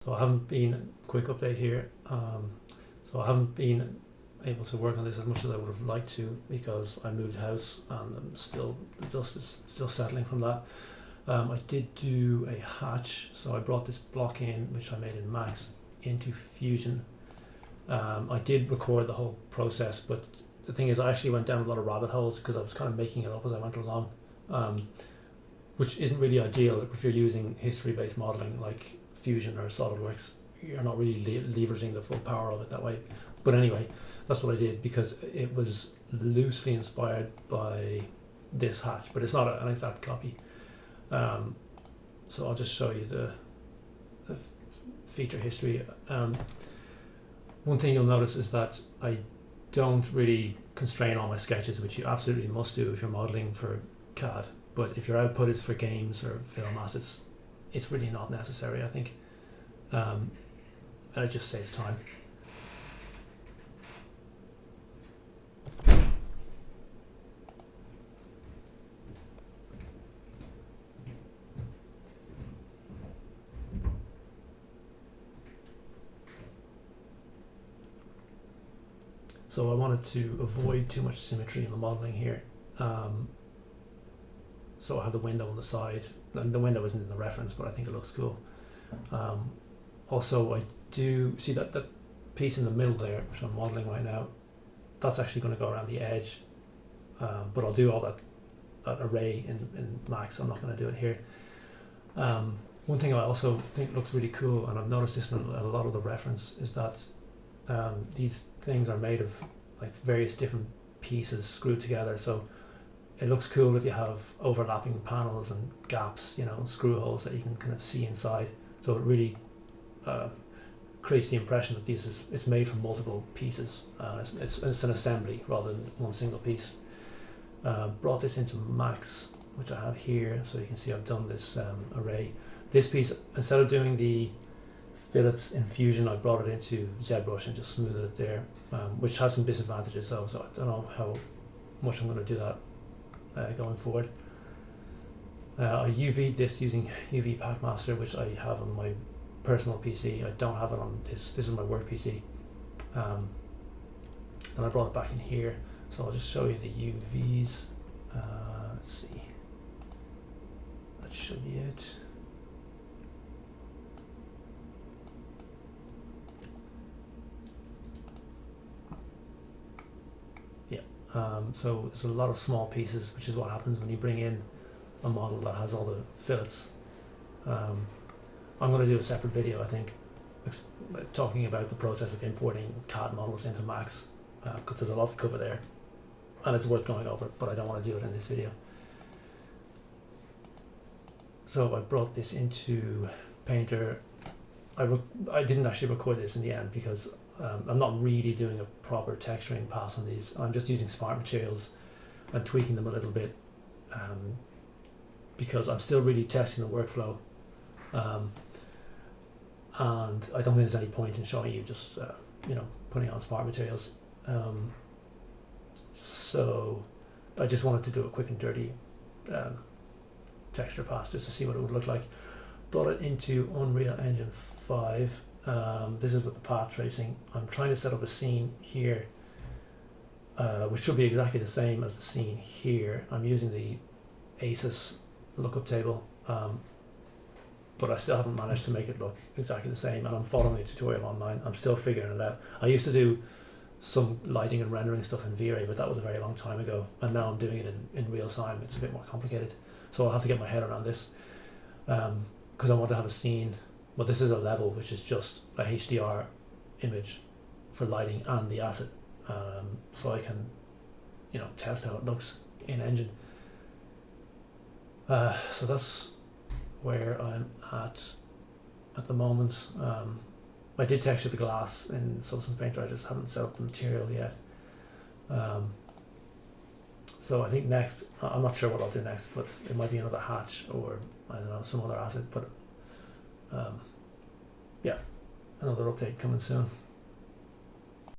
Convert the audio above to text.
So I haven't been, quick update here, so I haven't been able to work on this as much as I would have liked to because I moved house and I'm still, the dust is still settling from that. I did do a hatch, so I brought this block in, which I made in Max, into Fusion. I did record the whole process, but the thing is I actually went down a lot of rabbit holes because I was kind of making it up as I went along, which isn't really ideal if you're using history-based modeling like Fusion or SolidWorks. You're not really leveraging the full power of it that way. But anyway, that's what I did because it was loosely inspired by this hatch, but it's not an exact copy. So I'll just show you the feature history. One thing you'll notice is that I don't really constrain all my sketches, which you absolutely must do if you're modeling for CAD. But if your output is for games or film assets, it's really not necessary, I think. And it just saves time. So I wanted to avoid too much symmetry in the modeling here. So I have the window on the side, and the window isn't in the reference, but I think it looks cool. Also, I do see that piece in the middle there, which I'm modeling right now, that's actually going to go around the edge, but I'll do all that array in Max. I'm not going to do it here. One thing I also think looks really cool, and I've noticed this in a lot of the reference, is that these things are made of like various different pieces screwed together, so it looks cool if you have overlapping panels and gaps, you know, screw holes that you can kind of see inside. So it really creates the impression that it's made from multiple pieces. It's an assembly rather than one single piece. Brought this into Max, which I have here, so you can see I've done this array. This piece, instead of doing the fillets in Fusion, I brought it into ZBrush and just smoothed it there, which has some disadvantages though, so I don't know how much I'm going to do that going forward. I UV'd this using UV Packmaster, which I have on my personal PC. I don't have it on this is my work PC. And I brought it back in here, so I'll just show you the UVs. Let's see, that should be it. So there's a lot of small pieces, which is what happens when you bring in a model that has all the fillets. I'm going to do a separate video, I think, talking about the process of importing CAD models into Max, because there's a lot to cover there, and it's worth going over, but I don't want to do it in this video. So I brought this into Painter. I didn't actually record this in the end because I'm not really doing a proper texturing pass on these. I'm just using smart materials and tweaking them a little bit, because I'm still really testing the workflow, and I don't think there's any point in showing you just you know, putting on smart materials. So I just wanted to do a quick and dirty texture pass just to see what it would look like. Brought it into Unreal Engine 5. This is with the path tracing. I'm trying to set up a scene here, which should be exactly the same as the scene here. I'm using the ASIS lookup table, but I still haven't managed to make it look exactly the same, and I'm following a tutorial online. I'm still figuring it out. I used to do some lighting and rendering stuff in V-Ray, but that was a very long time ago, and now I'm doing it in real time. It's a bit more complicated, so I'll have to get my head around this, because I want to have a scene. But this is a level which is just a HDR image for lighting and the asset, so I can, you know, test how it looks in Engine. So that's where I'm at the moment. I did texture the glass in Substance Painter. I just haven't set up the material yet. So I think next, I'm not sure what I'll do next, but it might be another hatch or I don't know, some other asset. But yeah, another update coming soon.